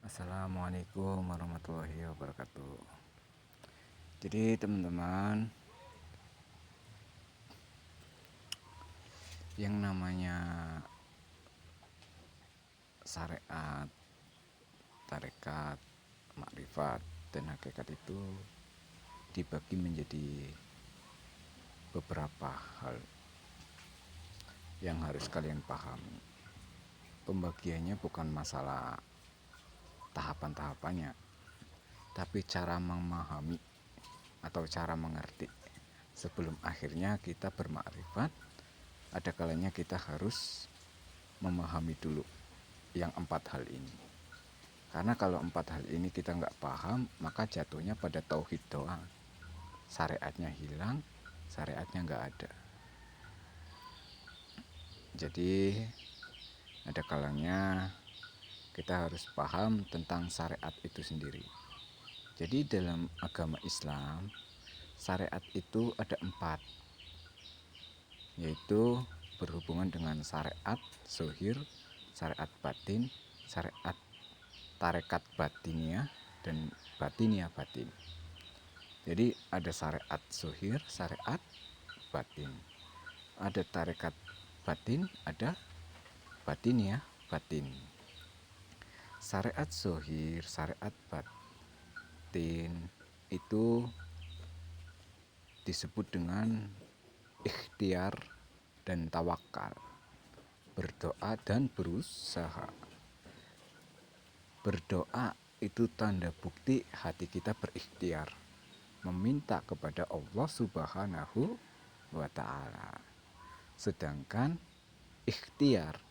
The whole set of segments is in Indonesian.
Assalamualaikum warahmatullahi wabarakatuh. Jadi teman-teman, yang namanya syariat, tarekat, makrifat, dan hakikat itu dibagi menjadi beberapa hal yang harus kalian pahami. Pembagiannya bukan masalah tahapan-tahapannya, tapi cara memahami atau cara mengerti. Sebelum akhirnya kita bermakrifat, ada kalanya kita harus memahami dulu yang 4 hal ini. Karena kalau 4 hal ini kita nggak paham, maka jatuhnya pada tauhid doang. Syariatnya hilang, syariatnya nggak ada. Jadi ada kalanya kita harus paham tentang syariat itu sendiri. Jadi dalam agama Islam, syariat itu ada 4, yaitu berhubungan dengan syariat zohir, syariat batin, syariat tarekat batinia, dan batinia batin. Jadi ada syariat zohir, syariat batin. Ada tarekat batin, ada batinia batin. Syariat zohir, syariat batin itu disebut dengan ikhtiar dan tawakal, berdoa dan berusaha. Berdoa itu tanda bukti hati kita berikhtiar, meminta kepada Allah Subhanahu wa Ta'ala. Sedangkan ikhtiar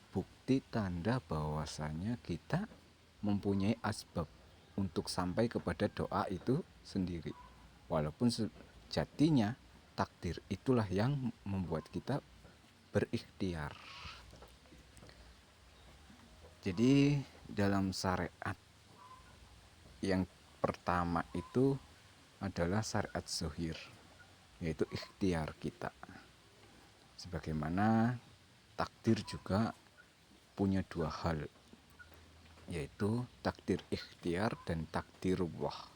bukti tanda bahwasanya kita mempunyai asbab untuk sampai kepada doa itu sendiri. Walaupun sejatinya takdir itulah yang membuat kita berikhtiar. Jadi dalam syariat yang pertama itu adalah syariat zohir, yaitu ikhtiar kita. Sebagaimana takdir juga punya 2 hal, yaitu takdir ikhtiar dan takdirullah,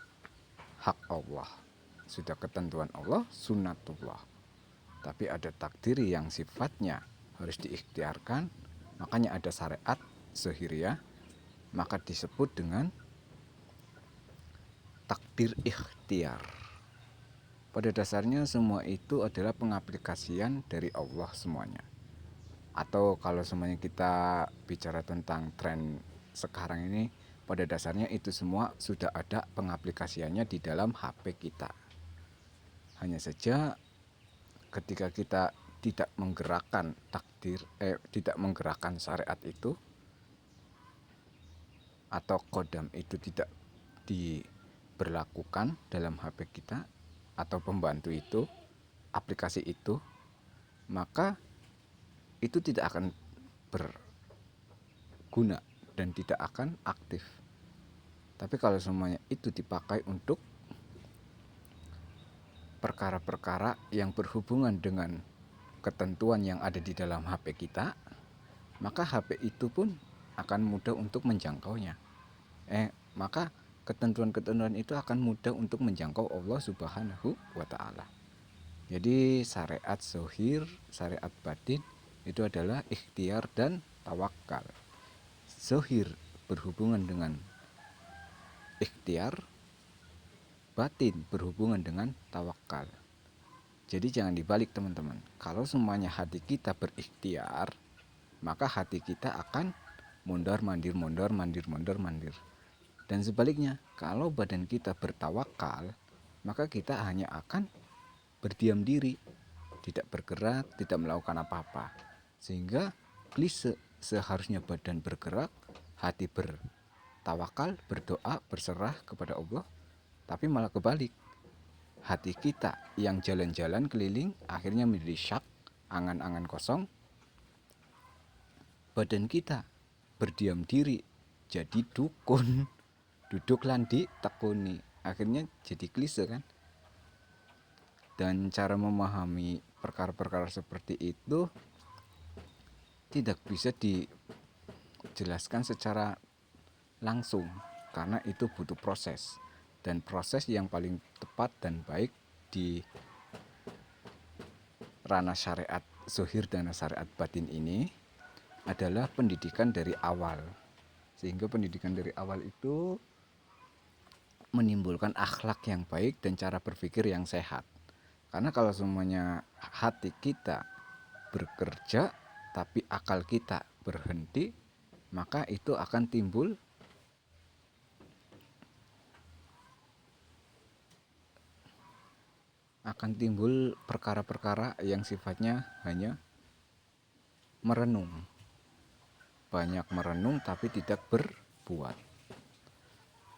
hak Allah. Sudah ketentuan Allah, sunnatullah. Tapi ada takdir yang sifatnya harus diikhtiarkan, makanya ada syariat zohiriyah, maka disebut dengan takdir ikhtiar. Pada dasarnya semua itu adalah pengaplikasian dari Allah semuanya. Atau kalau semuanya kita bicara tentang tren sekarang ini, pada dasarnya itu semua sudah ada pengaplikasiannya di dalam HP kita. Hanya saja ketika kita tidak menggerakkan tidak menggerakkan syariat itu, atau kodam itu tidak diberlakukan dalam HP kita, atau pembantu itu, aplikasi itu, maka itu tidak akan berguna dan tidak akan aktif. Tapi kalau semuanya itu dipakai untuk perkara-perkara yang berhubungan dengan ketentuan yang ada di dalam HP kita, maka HP itu pun akan mudah untuk menjangkaunya. Maka ketentuan-ketentuan itu akan mudah untuk menjangkau Allah Subhanahu wa Ta'ala. Jadi syariat zohir, syariat batin itu adalah ikhtiar dan tawakal. Zohir berhubungan dengan ikhtiar, batin berhubungan dengan tawakal. Jadi jangan dibalik teman-teman. Kalau semuanya hati kita berikhtiar, maka hati kita akan mondar-mandir. Dan sebaliknya, kalau badan kita bertawakal, maka kita hanya akan berdiam diri, tidak bergerak, tidak melakukan apa-apa. Sehingga klise, seharusnya badan bergerak, hati bertawakal, berdoa, berserah kepada Allah, tapi malah kebalik. Hati kita yang jalan-jalan keliling akhirnya menjadi syak, angan-angan kosong. Badan kita berdiam diri, jadi dukun. Duduk landi tekuni, akhirnya jadi klise kan. Dan cara memahami perkara-perkara seperti itu tidak bisa dijelaskan secara langsung, karena itu butuh proses. Dan proses yang paling tepat dan baik di ranah syariat zuhir dan syariat batin ini adalah pendidikan dari awal. Sehingga pendidikan dari awal itu menimbulkan akhlak yang baik dan cara berpikir yang sehat. Karena kalau semuanya hati kita bekerja tapi akal kita berhenti, maka itu akan timbul perkara-perkara yang sifatnya hanya merenung. Banyak merenung tapi tidak berbuat.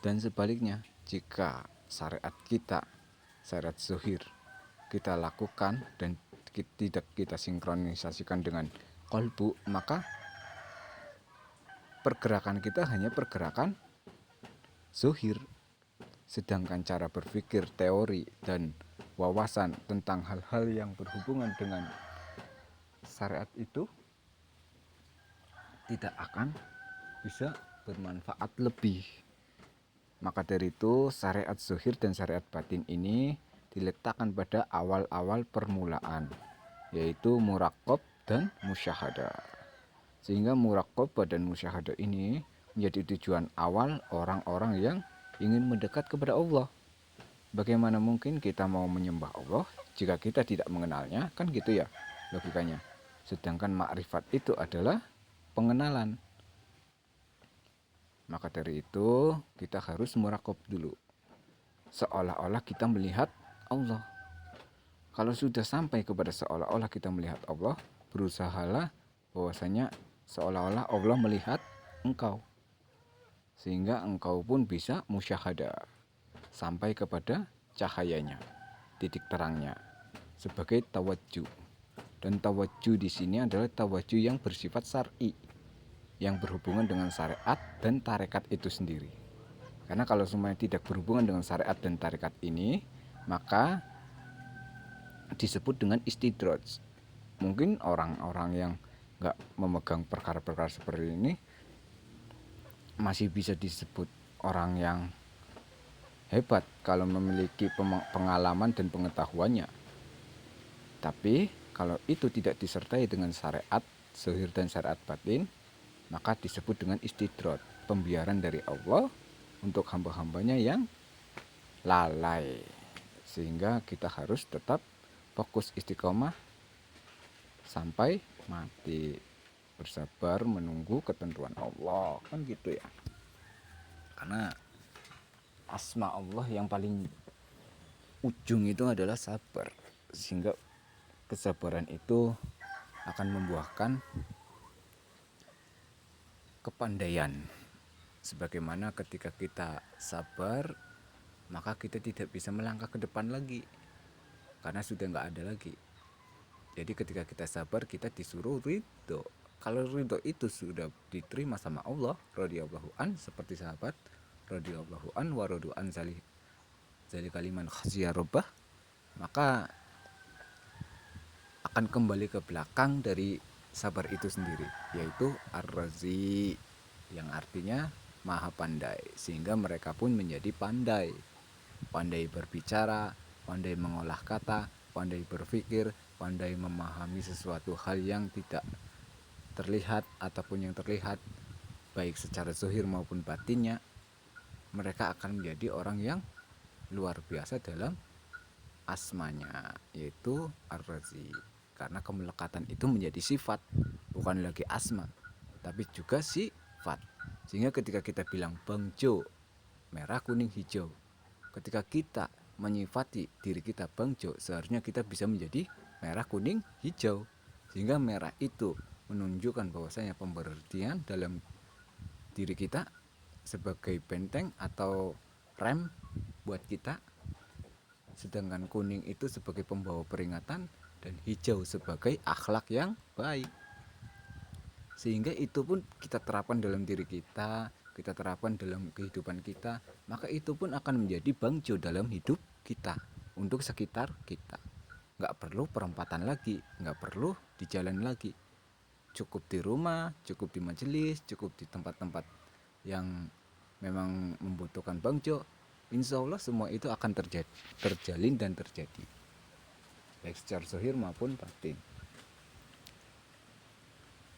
Dan sebaliknya, jika syariat kita, syariat zuhir, kita lakukan dan tidak kita sinkronisasikan dengan kolbu, maka pergerakan kita hanya pergerakan zuhir. Sedangkan cara berpikir, teori, dan wawasan tentang hal-hal yang berhubungan dengan syariat itu tidak akan bisa bermanfaat lebih. Maka dari itu syariat zuhir dan syariat batin ini diletakkan pada awal-awal permulaan, yaitu muraqab dan musyahadah. Sehingga muraqab dan musyahadah ini menjadi tujuan awal orang-orang yang ingin mendekat kepada Allah. Bagaimana mungkin kita mau menyembah Allah jika kita tidak mengenalnya? Kan gitu ya logikanya. Sedangkan makrifat itu adalah pengenalan. Maka dari itu kita harus muraqab dulu, seolah-olah kita melihat Allah. Kalau sudah sampai kepada seolah-olah kita melihat Allah, berusahalah bahwasanya seolah-olah Allah melihat engkau, sehingga engkau pun bisa musyahadah sampai kepada cahayanya, titik terangnya, sebagai tawajjuh. Dan tawajjuh di sini adalah tawajjuh yang bersifat syar'i, yang berhubungan dengan syariat dan tarekat itu sendiri. Karena kalau semuanya tidak berhubungan dengan syariat dan tarekat ini, maka disebut dengan istidraj. Mungkin orang-orang yang nggak memegang perkara-perkara seperti ini masih bisa disebut orang yang hebat kalau memiliki pengalaman dan pengetahuannya. Tapi kalau itu tidak disertai dengan syariat zuhir dan syariat batin, maka disebut dengan istidraj, pembiaran dari Allah untuk hamba-hambanya yang lalai. Sehingga kita harus tetap fokus istiqomah sampai mati, bersabar menunggu ketentuan Allah, kan gitu ya. Karena asma Allah yang paling ujung itu adalah sabar, sehingga kesabaran itu akan membuahkan kepandaian. Sebagaimana ketika kita sabar, maka kita tidak bisa melangkah ke depan lagi, karena sudah nggak ada lagi. Jadi ketika kita sabar, kita disuruh ridho. Kalau ridho itu sudah diterima sama Allah, radhiyallahu an, seperti sahabat radhiyallahu an wa radu an kaliman khasya rabbah, maka akan kembali ke belakang dari sabar itu sendiri, yaitu ar-razi, yang artinya maha pandai. Sehingga mereka pun menjadi pandai berbicara, pandai mengolah kata, pandai berpikir, pandai memahami sesuatu hal yang tidak terlihat ataupun yang terlihat, baik secara zuhir maupun batinnya. Mereka akan menjadi orang yang luar biasa dalam asmanya, yaitu ar-razi. Karena kemelekatan itu menjadi sifat, bukan lagi asma, tapi juga sifat. Sehingga ketika kita bilang Bang Jo, merah kuning hijau, ketika kita menyifati diri kita Bang Jo, seharusnya kita bisa menjadi merah kuning hijau. Sehingga merah itu menunjukkan bahwasanya pemberhentian dalam diri kita sebagai benteng atau rem buat kita, sedangkan kuning itu sebagai pembawa peringatan, dan hijau sebagai akhlak yang baik. Sehingga itu pun kita terapkan dalam diri kita terapkan dalam kehidupan kita, maka itu pun akan menjadi bangjo dalam hidup kita, untuk sekitar kita. Nggak perlu perempatan lagi, nggak perlu di jalan lagi, cukup di rumah, cukup di majelis, cukup di tempat-tempat yang memang membutuhkan Bang Jo, insya Allah semua itu akan terjalin dan terjadi, baik secara zahir maupun batin.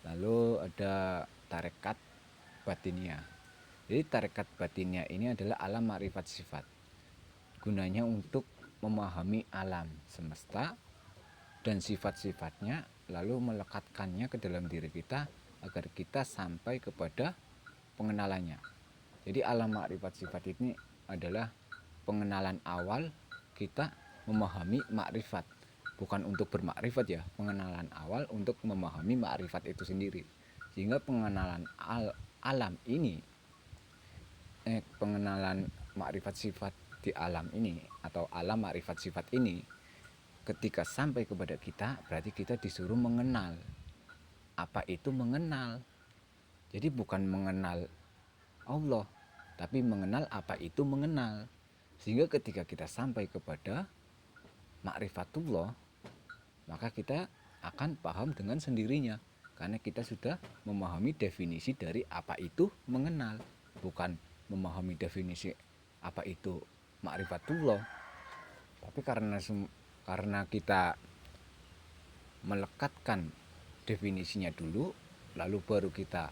Lalu ada tarekat batinia. Jadi tarekat batinia ini adalah alam makrifat sifat. Gunanya untuk memahami alam semesta dan sifat-sifatnya, lalu melekatkannya ke dalam diri kita agar kita sampai kepada pengenalannya. Jadi alam makrifat sifat ini adalah pengenalan awal kita memahami makrifat, bukan untuk bermakrifat ya, pengenalan awal untuk memahami makrifat itu sendiri. Sehingga pengenalan alam ini, pengenalan makrifat sifat di alam ini atau alam makrifat sifat ini, ketika sampai kepada kita, berarti kita disuruh mengenal. Apa itu mengenal? Jadi bukan mengenal Allah, tapi mengenal apa itu mengenal. Sehingga ketika kita sampai kepada ma'rifatullah, maka kita akan paham dengan sendirinya, karena kita sudah memahami definisi dari apa itu mengenal, bukan memahami definisi apa itu ma'rifatullah. Tapi karena kita melekatkan definisinya dulu, lalu baru kita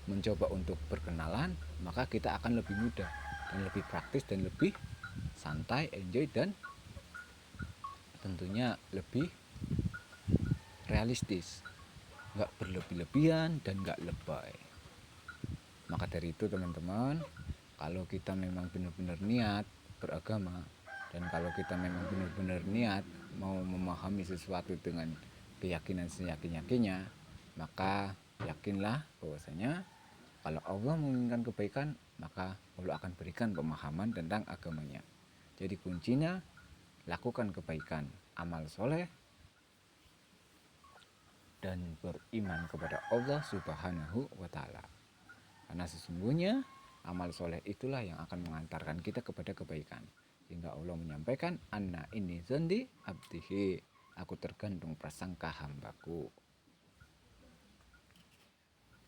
mencoba untuk berkenalan, maka kita akan lebih mudah dan lebih praktis dan lebih santai, enjoy, dan tentunya lebih realistis, nggak berlebih-lebihan dan nggak lebay. Maka dari itu teman-teman, kalau kita memang benar-benar niat beragama, dan kalau kita memang benar-benar niat mau memahami sesuatu dengan keyakinan seyakin-yakinnya, maka yakinlah bahwasanya kalau Allah menginginkan kebaikan, maka Allah akan berikan pemahaman tentang agamanya. Jadi kuncinya, lakukan kebaikan, amal soleh, dan beriman kepada Allah Subhanahu wa Ta'ala. Karena sesungguhnya amal soleh itulah yang akan mengantarkan kita kepada kebaikan. Sehingga Allah menyampaikan, anna ini zondi abdihi, aku tergantung prasangka hambaku.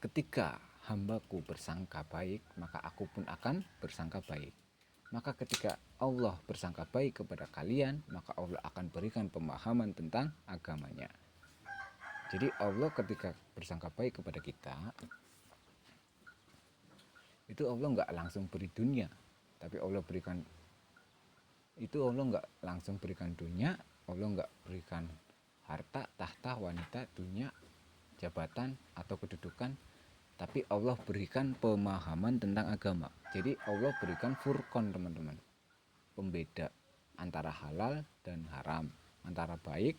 Ketika hambaku bersangka baik, maka aku pun akan bersangka baik. Maka ketika Allah bersangka baik kepada kalian, maka Allah akan berikan pemahaman tentang agamanya. Jadi Allah ketika bersangka baik kepada kita, itu Allah nggak langsung beri dunia, tapi Allah berikan, itu Allah nggak langsung berikan dunia, Allah nggak berikan harta, tahta, wanita, dunia, jabatan, atau kedudukan, tapi Allah berikan pemahaman tentang agama. Jadi Allah berikan furqan teman-teman, pembeda antara halal dan haram, antara baik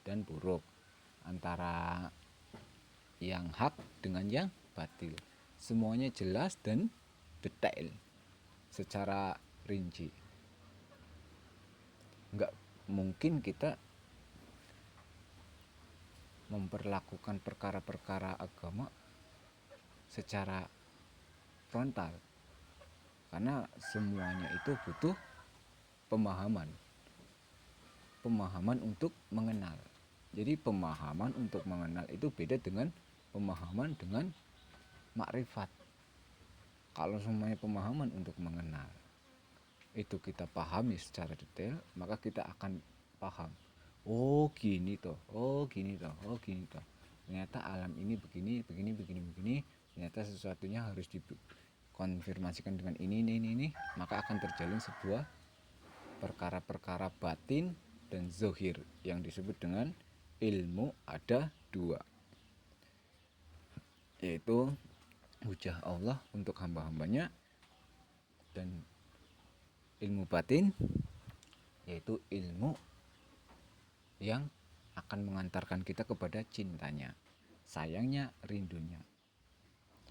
dan buruk, antara yang hak dengan yang batil. Semuanya jelas dan detail secara rinci. Nggak mungkin kita memperlakukan perkara-perkara agama secara frontal, karena semuanya itu butuh pemahaman untuk mengenal. Jadi pemahaman untuk mengenal itu beda dengan pemahaman dengan makrifat. Kalau semuanya pemahaman untuk mengenal itu kita pahami secara detail, maka kita akan paham, oh gini toh, oh gini toh, oh gini toh, ternyata alam ini begini, ternyata sesuatunya harus dikonfirmasikan dengan ini, maka akan terjalin sebuah perkara-perkara batin dan zohir yang disebut dengan ilmu ada dua, yaitu hujah Allah untuk hamba-hambanya, dan ilmu batin yaitu ilmu yang akan mengantarkan kita kepada cintanya, sayangnya, rindunya,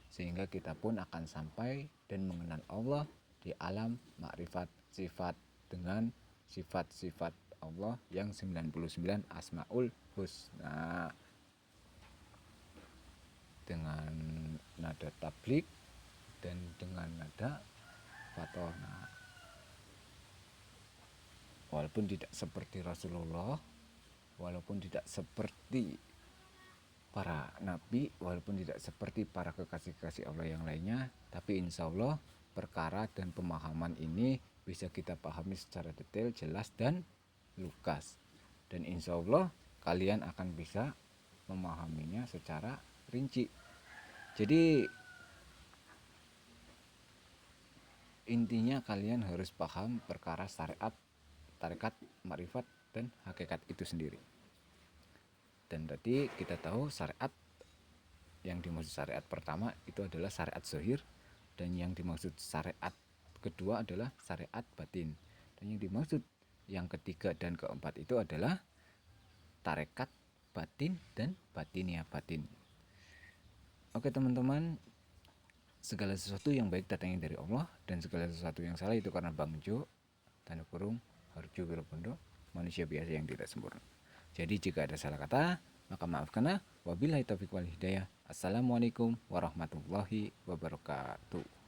sehingga kita pun akan sampai dan mengenal Allah di alam makrifat sifat dengan sifat-sifat Allah yang 99 Asmaul Husna. Dengan nada tablik dan dengan nada fatona. Walaupun tidak seperti Rasulullah, walaupun tidak seperti para nabi, walaupun tidak seperti para kekasih-kekasih Allah yang lainnya, tapi insya Allah perkara dan pemahaman ini bisa kita pahami secara detail, jelas, dan lugas. Dan insya Allah kalian akan bisa memahaminya secara rinci. Jadi intinya kalian harus paham perkara syariat, tarekat, makrifat, dan hakikat itu sendiri. Dan tadi kita tahu syariat, yang dimaksud syariat pertama itu adalah syariat zahir, dan yang dimaksud syariat kedua adalah syariat batin, dan yang dimaksud yang ketiga dan keempat itu adalah tarekat batin dan batinia batin. Oke teman-teman, segala sesuatu yang baik datangnya dari Allah, dan segala sesuatu yang salah itu karena Bang Jo, tanda kurung, Harjo Wirobondo, manusia biasa yang tidak sempurna. Jadi jika ada salah kata, maka maafkanlah. Wabillahi taufiq wal hidayah. Assalamualaikum warahmatullahi wabarakatuh.